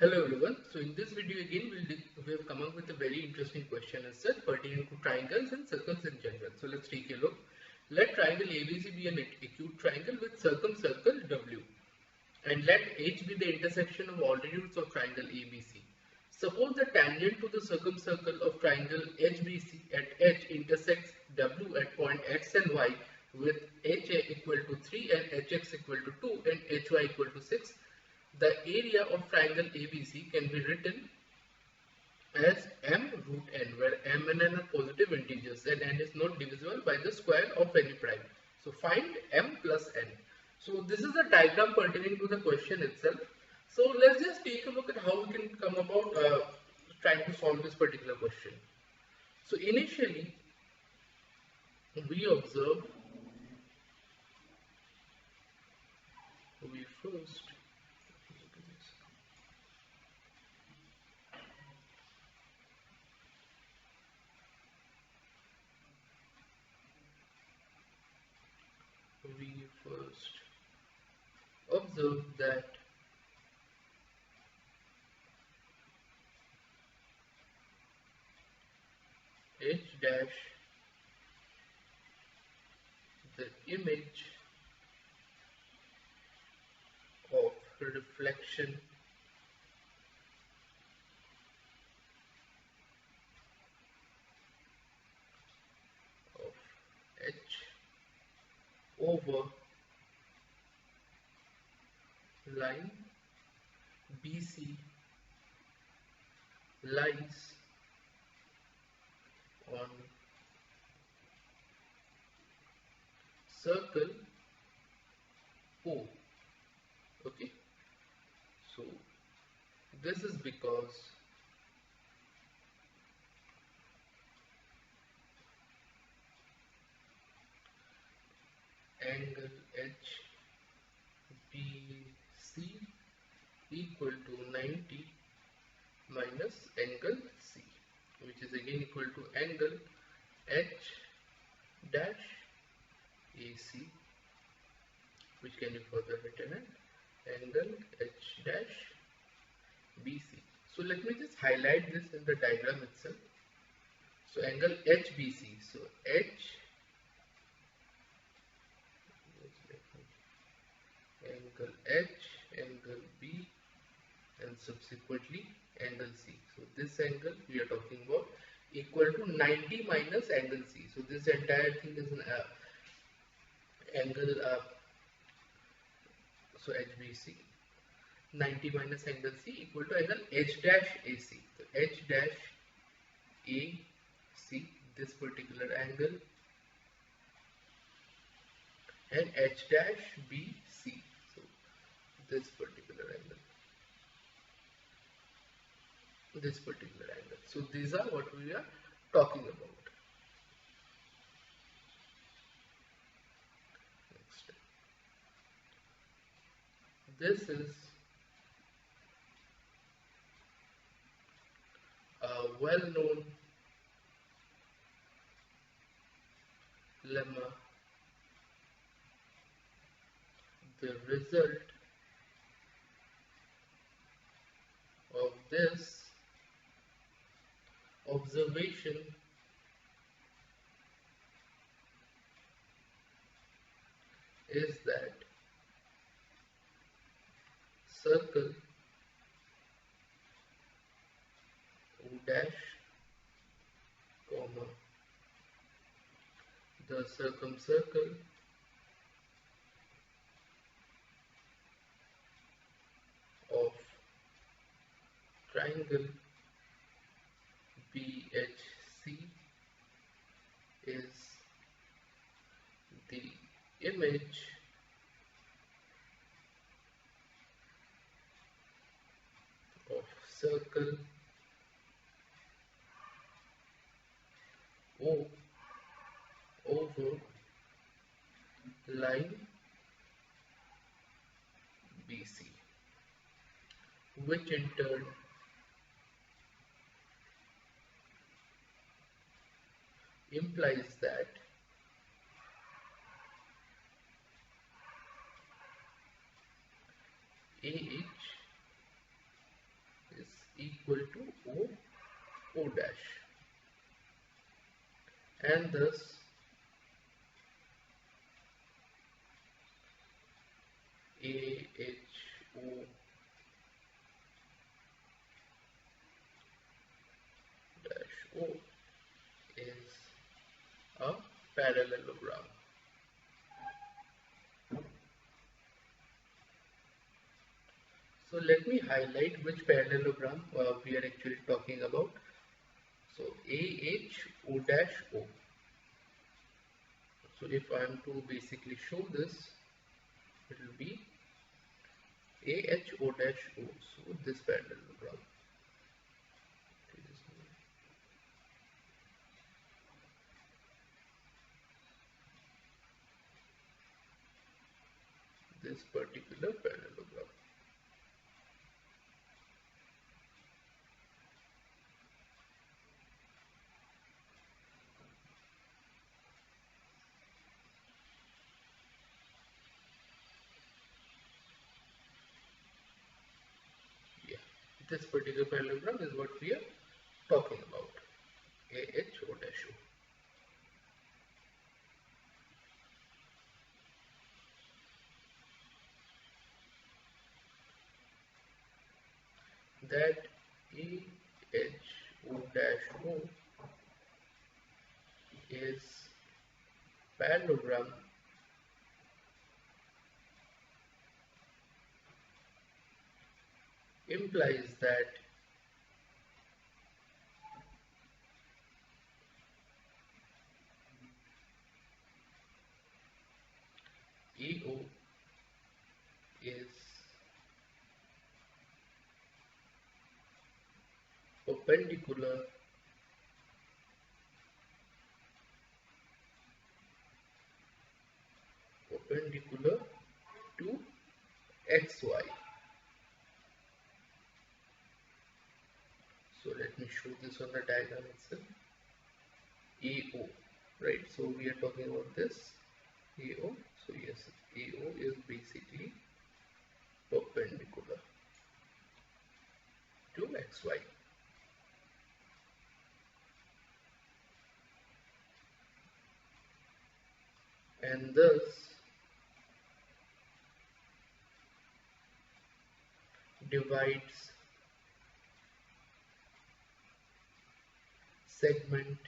Hello everyone. So in this video again we have come up with a very interesting question as such pertaining to triangles and circles in general. So let's take a look. Let triangle ABC be an acute triangle with circle W, and let H be the intersection of altitudes of triangle ABC. Suppose the tangent to the circle of triangle HBC at H intersects W at point X and Y with HA equal to 3 and HX equal to 2 and HY equal to 6. The area of triangle ABC can be written as m root n, where m and n are positive integers and n is not divisible by the square of any prime. So find m plus n. So this is the diagram pertaining to the question itself. So let's just take a look at how we can come about trying to solve this particular question. So initially we observe, we first observe that H dash, the image of reflection of H over line BC lies on circle O. Okay, so this is because angle HBC equal to 90 minus angle C, which is again equal to angle H dash AC, which can be further written as angle H dash BC. So let me just highlight this in the diagram itself. So angle HBC, so angle H, angle B, and subsequently angle C. So this angle we are talking about equal to 90 minus angle C. So this entire thing is an angle, so HBC, 90 minus angle C equal to angle H dash AC. So H dash AC, this particular angle, and H dash BC, so this particular angle, this particular angle. So these are what we are talking about. Next, this is a well-known lemma. The result of this observation is that circle O dash, comma, the circumcircle of triangle BHC is the image of circle O over line BC, which in turn implies that AH equal to O dash, and thus AHO dash O is a parallelogram. So let me highlight which parallelogram we are actually talking about. So AHO dash O. So if I am to basically show this, it will be AHO dash O. So this parallelogram. This particular parallelogram. Yeah, this particular parallelogram is what we are talking about. AHO dash O. That AHO dash O is parallelogram implies that AO is perpendicular to XY. So let me show this on the diagram itself. AO, right? So we are talking about this AO. So yes, AO is basically perpendicular to XY. And thus divides segment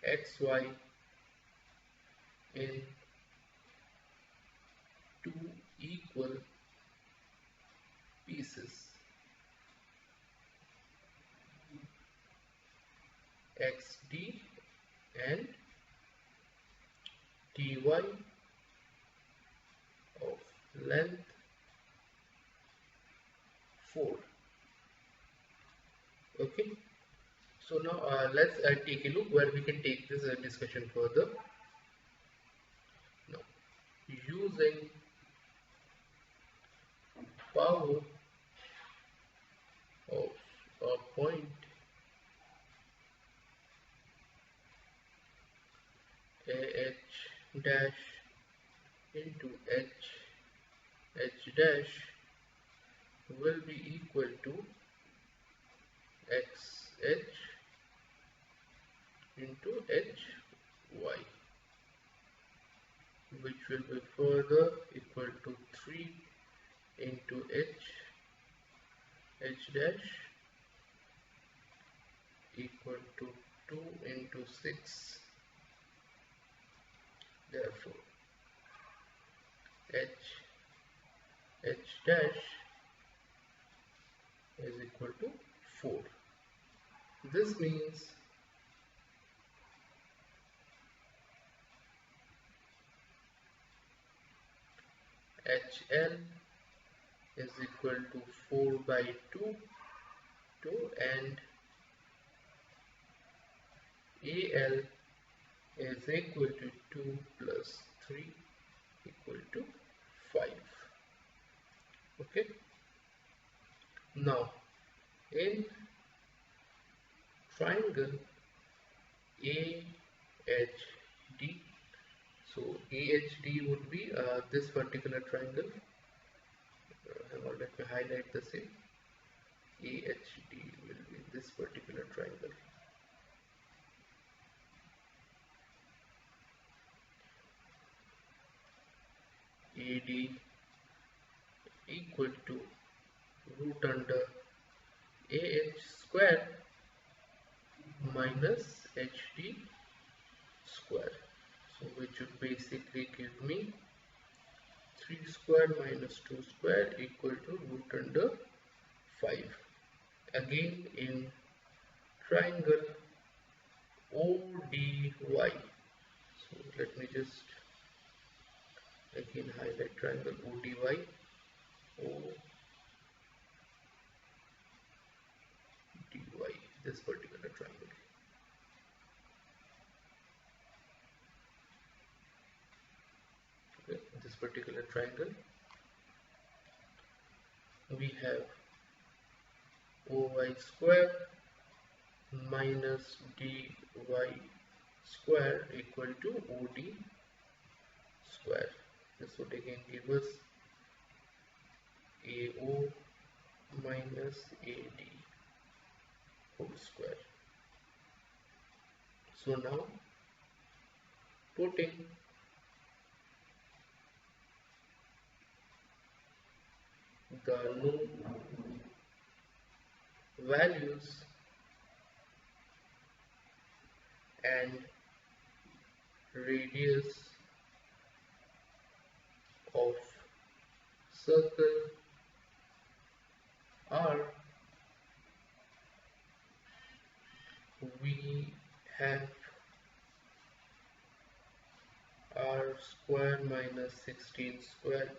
XY in two equal pieces, XD and dy of length 4. Okay, so now let's take a look where we can take this discussion further. Now, using power of a point AH dash into H dash will be equal to XH into HY, which will be further equal to 3 into H dash equal to 2 into 6. Therefore, H dash is equal to 4. This means HL is equal to 4 by 2 and AL is equal to 2 plus 3 equal to 5. Okay. Now, in triangle AHD, so AHD would be this particular triangle. I have let me highlight the same. AHD will be this particular triangle. AD equal to root under AH square minus HD square. So which would basically give me 3 square minus 2 square equal to root under 5. Again in triangle ODY. So let me just again highlight triangle ODY. This particular triangle. Okay, this particular triangle, we have OY square minus DY square equal to OD square. This would again give us AO minus AD whole square. So now putting the known values and radius of circle R, we have R square minus 16 square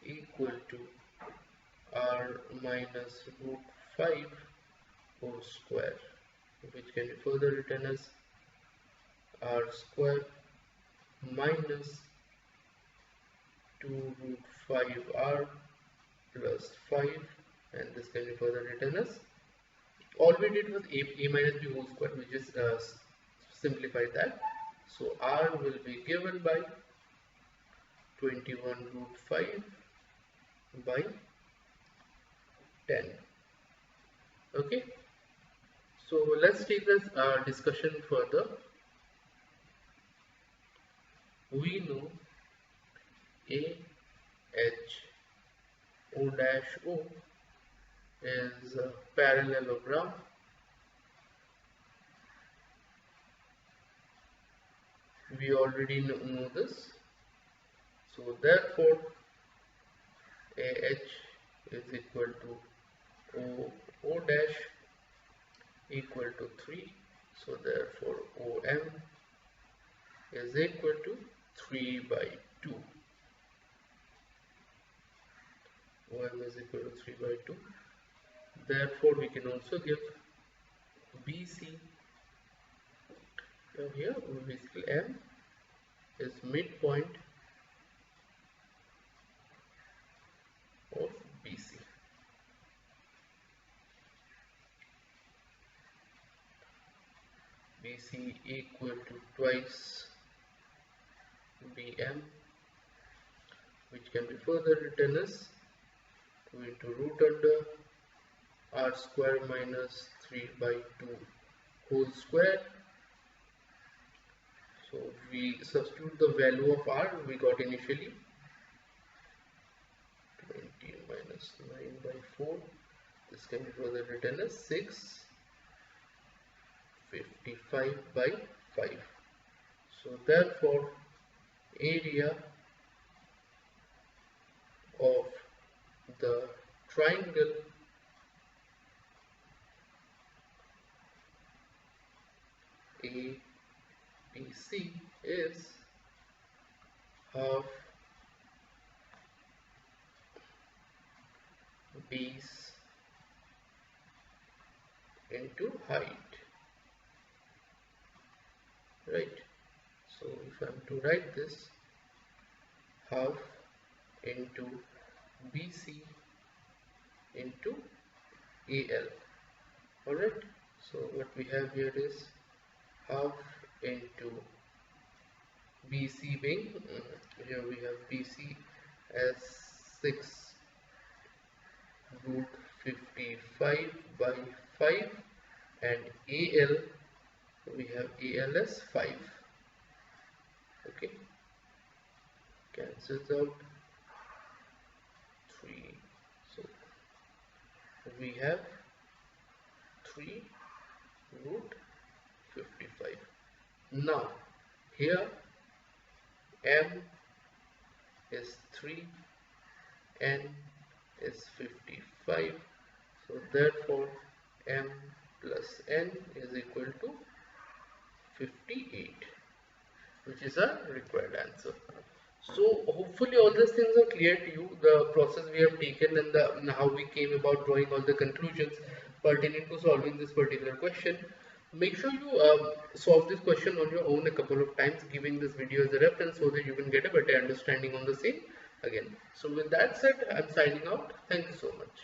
equal to R minus root 5 whole square, which can be further written as R square minus 2 root 5R plus 5, and this can be further written as, all we did was a minus b whole square, we just simplified that. So R will be given by 21 root 5 by 10. Okay, so let's take this discussion further. We know AH O dash O is a parallelogram we already know this, so therefore AH is equal to O dash equal to 3, so therefore OM is equal to 3 by 2. OM is equal to 3 by 2. Therefore we can also give BC. Now here basically M is midpoint of BC. BC equal to twice BM, which can be further written as 2 into root under R square minus 3 by 2 whole square. So we substitute the value of R we got initially, 20 minus 9 by 4. This can be further written as 655 by 5. So therefore area of the triangle ABC is half base into height, right? So if I am to write this, half into BC into AL. Alright, so what we have here is half into BC being, here we have BC as 6 root 55 by 5, and AL, we have AL as 5. Okay, cancels out 3, so we have 3 root 55. Now here M is 3, N is 55, so therefore M plus N is equal to 58, which is our required answer. So hopefully all these things are clear to you, the process we have taken and how we came about drawing all the conclusions pertaining to solving this particular question. Make sure you solve this question on your own a couple of times, giving this video as a reference so that you can get a better understanding on the same again. So with that said, I'm signing out. Thank you so much.